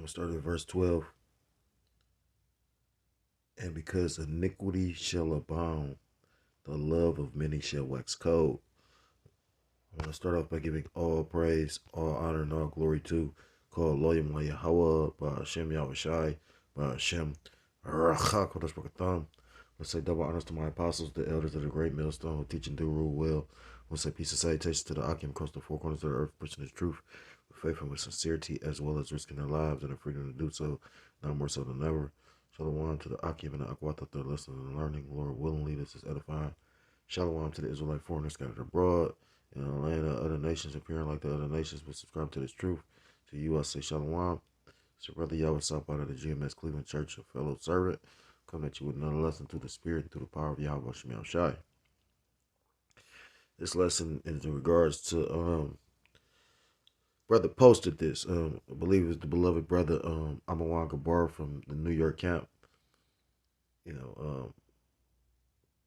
going to start at verse 12. And because iniquity shall abound, the love of many shall wax cold. I want to start off by giving all praise, all honor, and all glory to call Loyam Yahweh, by Hashem Yahushai, by Hashem Rachak Kodesh Bakatham. Let's say double honors to my apostles, the elders of the great millstone, who teach and do rule well. Let's say peace and salutations to the Akim across the four corners of the earth, preaching the truth with faith and with sincerity, as well as risking their lives and the freedom to do so, now more so than ever. Shalom to the Akim and the Akwat that they're listening and learning. Lord, willingly, this is edifying. Shalom to the Israelite foreigners scattered abroad in the land of other nations, appearing like the other nations, but subscribe to this truth. To you, I say Shalom. It's your brother Yahweh South out of the GMS Cleveland Church, a fellow servant. Come at you with another lesson through the Spirit and through the power of Yahweh Shemiel Shai. This lesson is in regards to brother posted this. I believe it was the beloved brother Amawan Gabar from the New York camp.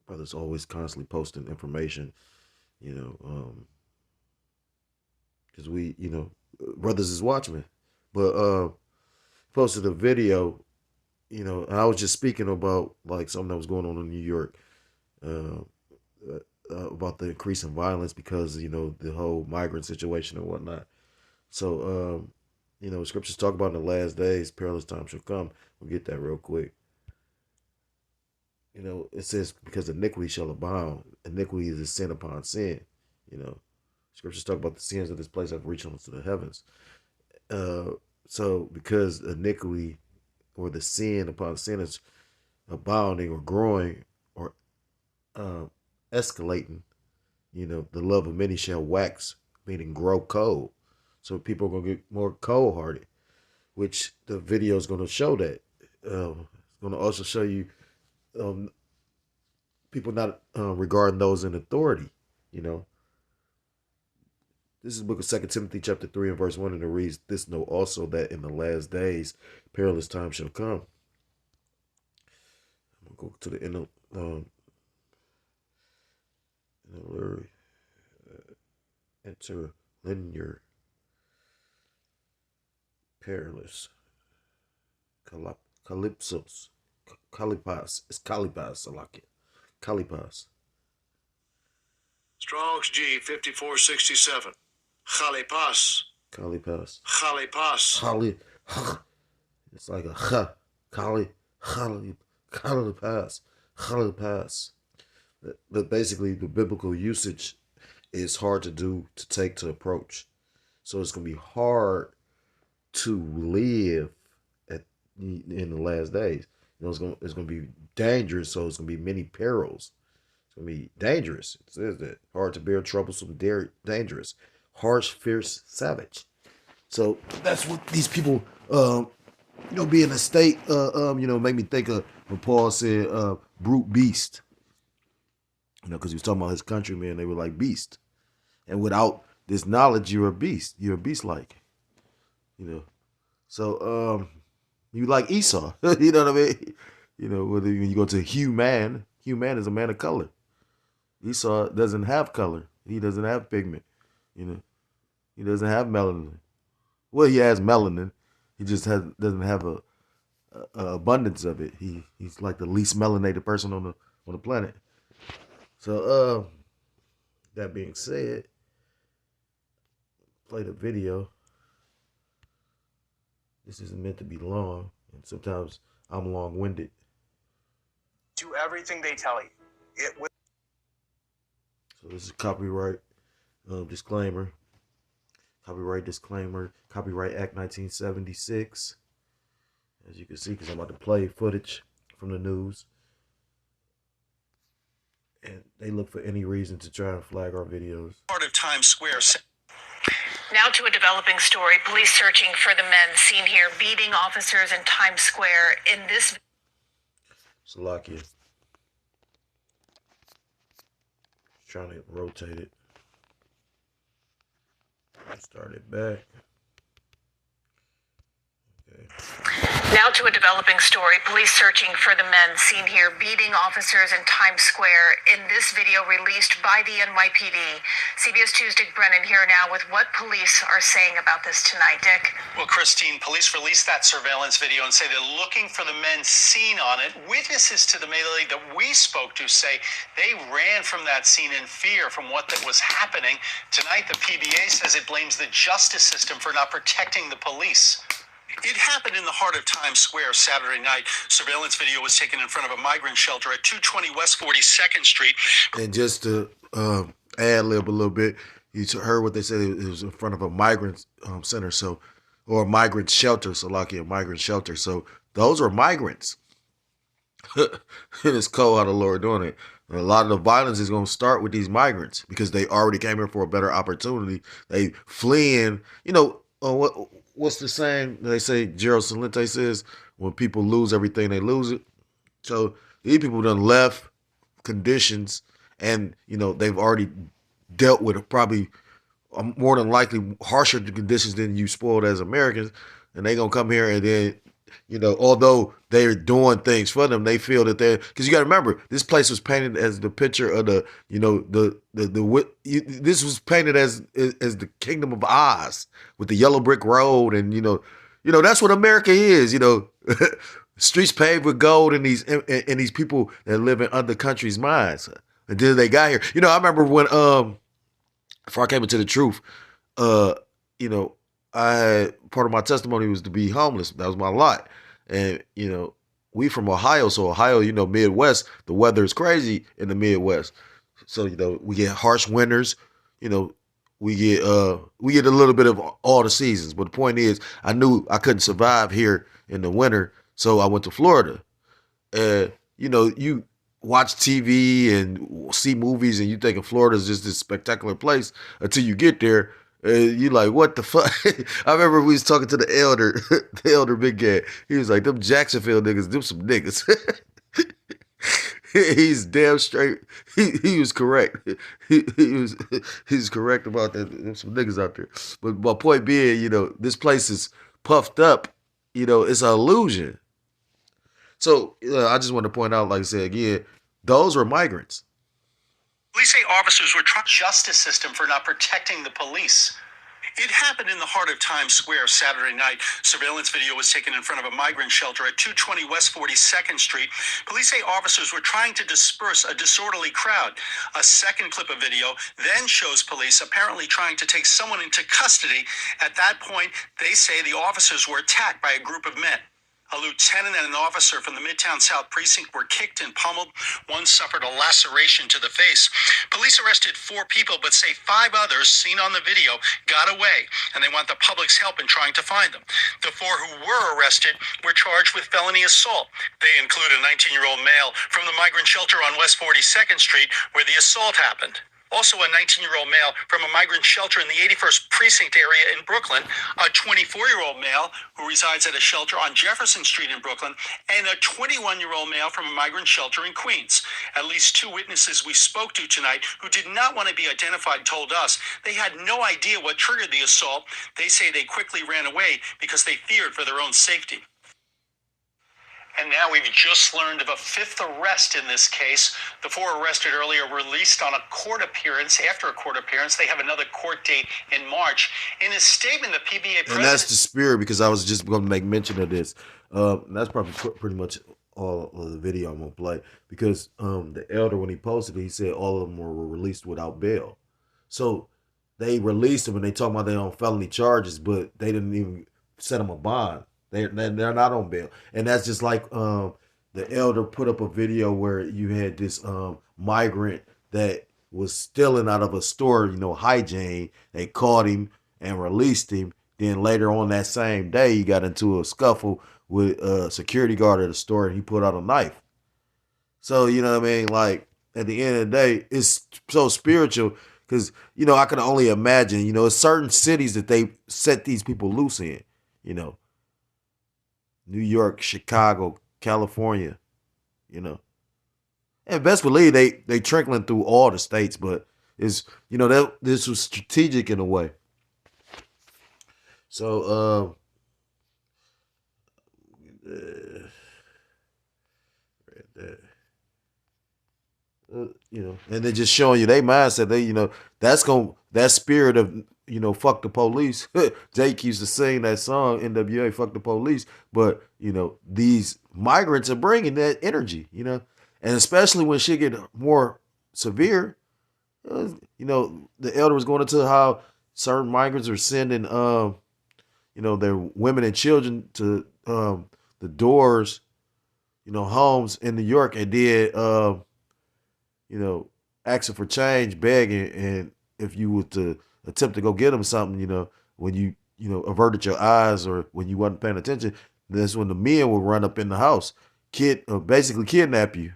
Brother's always constantly posting information, because we, brothers is watchmen. But posted a video, and I was just speaking about like something that was going on in New York, about the increase in violence because, the whole migrant situation and whatnot. So, scriptures talk about in the last days, perilous times shall come. We'll get that real quick. It says, because iniquity shall abound. Iniquity is a sin upon sin. Scriptures talk about the sins of this place have reached unto the heavens. So because iniquity or the sin upon sin is abounding or growing or escalating, the love of many shall wax, meaning grow cold. So people are going to get more cold-hearted, which the video is going to show that. It's going to also show you people not regarding those in authority, This is the book of 2 Timothy chapter 3 and verse 1, and it reads, "This know also that in the last days perilous times shall come." I'm going to go to the interlinear perilous calypsos. Calipas. It's Calipas, I like it. Calipas. Strong's G 5467. Calipas. Calipas. Calipas. It's like a ha. Calipas. But basically, the biblical usage is hard to take to approach. So it's going to be hard to live in the last days. It's going to be dangerous, so it's going to be many perils. It's going to be dangerous. It says that. Hard to bear, troublesome, dangerous. Harsh, fierce, savage. So that's what these people, be in a state, make me think of when Paul said, brute beast. Because he was talking about his countrymen, they were like beast. And without this knowledge, you're a beast. You're a beast-like. So, you like Esau. You know what I mean? When you go to human is a man of color. Esau doesn't have color. He doesn't have pigment. He doesn't have melanin. Well, he has melanin. He just doesn't have a abundance of it. He's like the least melanated person on the planet. So, that being said, play the video. This isn't meant to be long, and sometimes I'm long-winded. Do everything they tell you. It will. So this is copyright disclaimer. Copyright disclaimer. Copyright Act 1976. As you can see, because I'm about to play footage from the news. And they look for any reason to try and flag our videos. Part of Times Square. Now to a developing story. Police searching for the men seen here beating officers in Times Square. In this... Salakia. Trying to rotate it. Start it back. Okay. Now to a developing story. Police searching for the men seen here beating officers in Times Square in this video released by the NYPD. CBS 2's Dick Brennan here now with what police are saying about this tonight. Dick? Well, Christine, police released that surveillance video and say they're looking for the men seen on it. Witnesses to the melee that we spoke to say they ran from that scene in fear from what that was happening. Tonight, the PBA says it blames the justice system for not protecting the police. It happened in the heart of Times Square Saturday night. Surveillance video was taken in front of a migrant shelter at 220 West 42nd Street. And just to ad-lib a little bit, you heard what they said. It was in front of a migrant center, so, or a migrant shelter, so like a migrant shelter. So those are migrants. And it's cold how the Lord doing it. And a lot of the violence is going to start with these migrants because they already came here for a better opportunity. They fleeing, what's the saying they say, Gerald Celente says, when people lose everything, they lose it. So these people done left conditions and, they've already dealt with probably more than likely harsher conditions than you spoiled as Americans. And they going to come here and then, although they're doing things for them, they feel that because you got to remember, this place was painted as the picture of this was painted as the Kingdom of Oz with the yellow brick road. And, that's what America is, streets paved with gold and these people that live in other countries' minds until they got here. I remember when, before I came into the truth, I had part of my testimony was to be homeless. That was my lot. And, we from Ohio. So Ohio, Midwest, the weather is crazy in the Midwest. So, we get harsh winters, we get a little bit of all the seasons. But the point is, I knew I couldn't survive here in the winter. So I went to Florida. And, you watch TV and see movies and you think Florida is just this spectacular place until you get there. You like, what the fuck? I remember we was talking to the elder big guy. He was like, them Jacksonville niggas, them some niggas. He's damn straight. He was correct. He's correct about that. There's some niggas out there. But my point being, this place is puffed up. It's an illusion. So I just want to point out, like I said again, those were migrants. Police say officers were trying justice system for not protecting the police. It happened in the heart of Times Square Saturday night. Surveillance video was taken in front of a migrant shelter at 220 West 42nd Street. Police say officers were trying to disperse a disorderly crowd. A second clip of video then shows police apparently trying to take someone into custody. At that point, they say the officers were attacked by a group of men. A lieutenant and an officer from the Midtown South Precinct were kicked and pummeled. One suffered a laceration to the face. Police arrested 4 people, but say 5 others, seen on the video, got away, and they want the public's help in trying to find them. The 4 who were arrested were charged with felony assault. They include a 19-year-old male from the migrant shelter on West 42nd Street, where the assault happened. Also a 19-year-old male from a migrant shelter in the 81st Precinct area in Brooklyn, a 24-year-old male who resides at a shelter on Jefferson Street in Brooklyn, and a 21-year-old male from a migrant shelter in Queens. At least 2 witnesses we spoke to tonight who did not want to be identified told us they had no idea what triggered the assault. They say they quickly ran away because they feared for their own safety. And now we've just learned of a 5th arrest in this case. The 4 arrested earlier were released on a court appearance. After a court appearance, they have another court date in March. In his statement, the PBA president... And that's the spirit, because I was just going to make mention of this. That's probably pretty much all of the video I'm going to play. Because the elder, when he posted it, he said all of them were released without bail. So they released them and they talk about their own felony charges, but they didn't even set them a bond. They're not on bail. And that's just like the elder put up a video where you had this migrant that was stealing out of a store, hygiene. They caught him and released him. Then later on that same day, he got into a scuffle with a security guard at the store and he put out a knife. So, you know what I mean? Like, at the end of the day, it's so spiritual because, I can only imagine, it's certain cities that they set these people loose in, New York, Chicago, California, And best believe they trickling through all the states, but it's, that this was strategic in a way. So read that. And they're just showing you their mindset. They, that spirit of, fuck the police. Jake used to sing that song, NWA, fuck the police. But, these migrants are bringing that energy, and especially when shit get more severe, the elder was going into how certain migrants are sending, their women and children to the doors, homes in New York, and did, asking for change, begging, and if you were to attempt to go get them something, when you, averted your eyes or when you wasn't paying attention, that's when the men would run up in the house, basically kidnap you,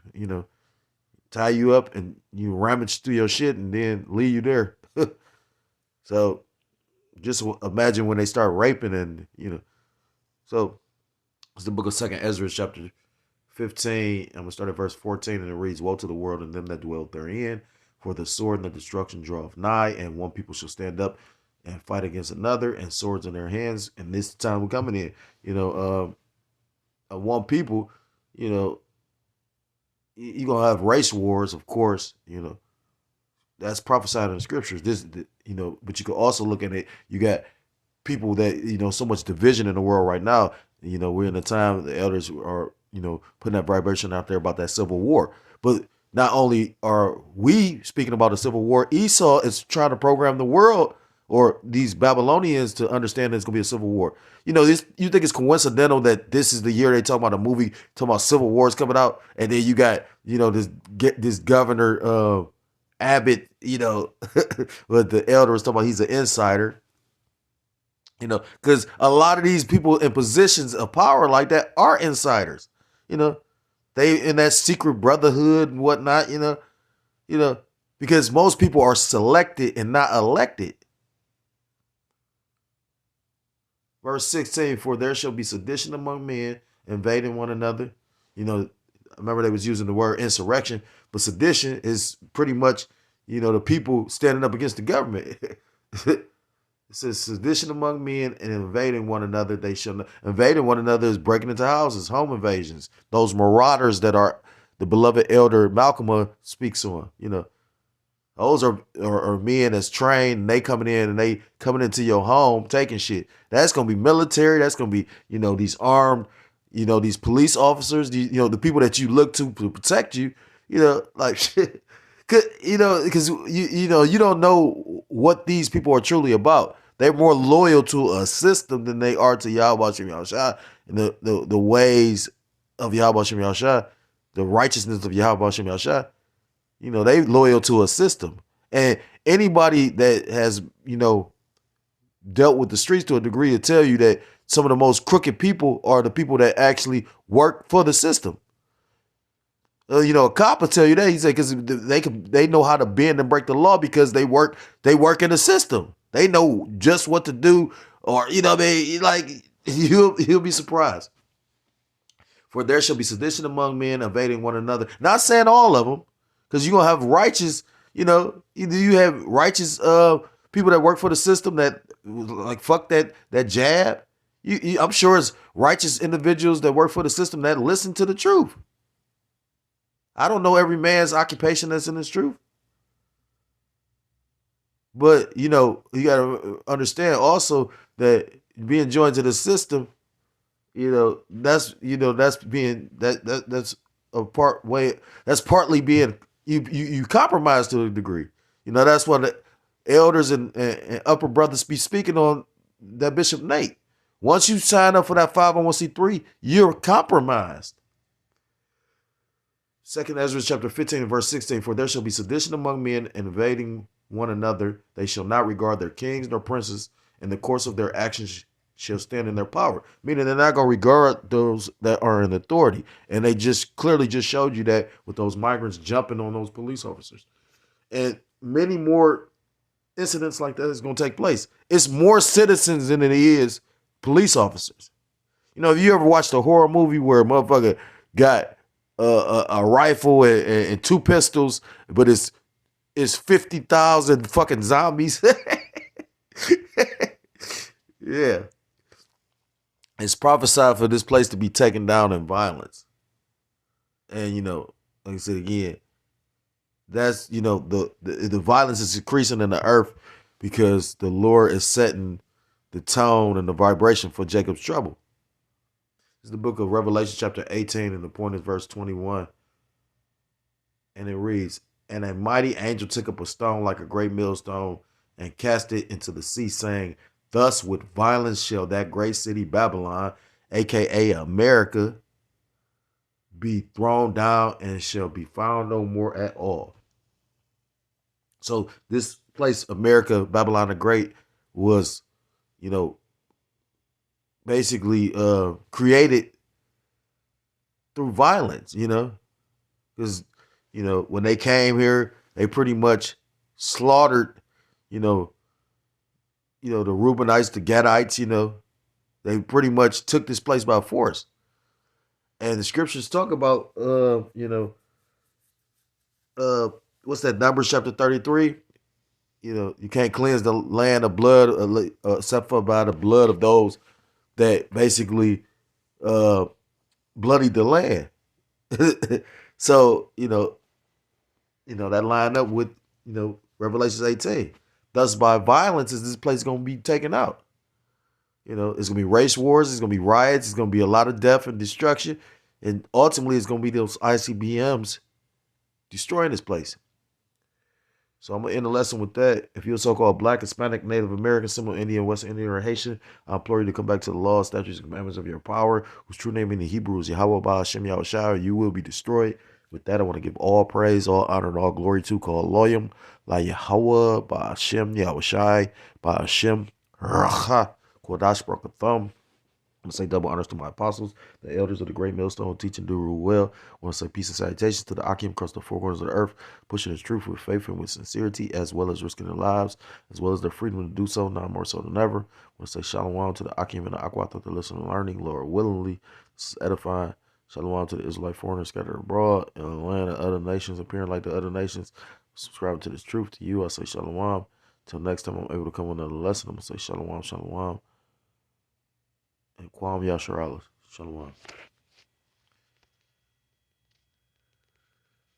tie you up and you rummage through your shit and then leave you there. So just imagine when they start raping and, so it's the book of 2nd Ezra, chapter 15. I'm going to start at verse 14, and it reads, Woe to the world and them that dwell therein, for the sword and the destruction draweth nigh, and one people shall stand up and fight against another, and swords in their hands. And this time we're coming in, one people, you're going to have race wars, of course, that's prophesied in the scriptures. But you could also look at it, you got people that, so much division in the world right now. We're in a time the elders are, putting that vibration out there about that civil war. But not only are we speaking about a civil war, Esau is trying to program the world or these Babylonians to understand there's going to be a civil war. You think it's coincidental that this is the year they talk about a movie, talking about civil wars coming out, and then you got, this governor, Abbott, what the elder was talking about, he's an insider. Because a lot of these people in positions of power like that are insiders. They in that secret brotherhood and whatnot, because most people are selected and not elected. Verse 16, for there shall be sedition among men, invading one another. I remember they was using the word insurrection, but sedition is pretty much, the people standing up against the government. It says sedition among men and invading one another. They shall not. Invading one another is breaking into houses, home invasions. Those marauders that are the beloved elder Malcolm speaks on. Those are men that's trained. And they coming in and they coming into your home taking shit. That's gonna be military. That's gonna be these armed, these police officers. The people that you look to protect you. Like shit. Because you don't know what these people are truly about. They're more loyal to a system than they are to Yahweh Shem Yahushua and the ways of Yahweh Shem Yahushua, the righteousness of Yahweh Shem Yahushua. They loyal to a system. And anybody that has, dealt with the streets to a degree to tell you that some of the most crooked people are the people that actually work for the system. A cop will tell you that. He said because they know how to bend and break the law because they work in the system. They know just what to do, or like he'll be surprised. For there shall be sedition among men, invading one another. Not saying all of them, because you're gonna have righteous. Either you have righteous people that work for the system that like fuck that jab. I'm sure it's righteous individuals that work for the system that listen to the truth. I don't know every man's occupation that's in this truth. But, you got to understand also that being joined to the system, that's a that's partly being, you compromise to a degree. That's why the elders and upper brothers be speaking on that Bishop Nate. Once you sign up for that 501c3, you're compromised. 2nd Ezra chapter 15 and verse 16, for there shall be sedition among men, invading one another. They shall not regard their kings nor princes, and the course of their actions shall stand in their power. Meaning they're not going to regard those that are in authority. And they just clearly just showed you that with those migrants jumping on those police officers. And many more incidents like that is going to take place. It's more citizens than it is police officers. If you ever watched a horror movie where a motherfucker got a rifle and two pistols, but it's 50,000 fucking zombies. Yeah. It's prophesied for this place to be taken down in violence. And, like I said again, that's, the violence is increasing in the earth because the Lord is setting the tone and the vibration for Jacob's trouble. This is the book of Revelation chapter 18, and the point is verse 21. And it reads, "And a mighty angel took up a stone like a great millstone and cast it into the sea, saying, Thus with violence shall that great city Babylon, aka America, be thrown down and shall be found no more at all." So this place, America, Babylon the Great, was, basically created through violence, because, when they came here, they pretty much slaughtered, the Reubenites, the Gadites, they pretty much took this place by force. And the scriptures talk about, what's that, Numbers chapter 33? You can't cleanse the land of blood except for by the blood of those that basically bloodied the land. So, that lined up with, Revelation 18. Thus, by violence is this place going to be taken out. It's going to be race wars. It's going to be riots. It's going to be a lot of death and destruction. And ultimately, it's going to be those ICBMs destroying this place. So I'm going to end the lesson with that. If you're a so-called Black, Hispanic, Native American, Seminole Indian, West Indian, or Haitian, I implore you to come back to the laws, statutes, and commandments of your power, whose true name in the Hebrew is Yahweh Ba'ashem Yahushua. You will be destroyed. With that, I want to give all praise, all honor, and all glory to call Loyam, La Yahweh Ba'ashem Yahushua, Ba'ashem Racha, Kodash Brakathum. I'm going to say double honors to my apostles, the elders of the great millstone, teach and do rule well. I want to say peace and salutations to the Akim across the four corners of the earth, pushing his truth with faith and with sincerity, as well as risking their lives, as well as their freedom to do so, now more so than ever. I want to say shalom to the Akim and the Aquat that listen and learning, Lord, willingly. This is edifying. Shalom to the Israelite foreigners scattered abroad in the land of other nations, appearing like the other nations, subscribing to this truth. To you, I say shalom. Till next time I'm able to come with another lesson, I'm going to say shalom, shalom. And Kwam Yasharalas. Shalom.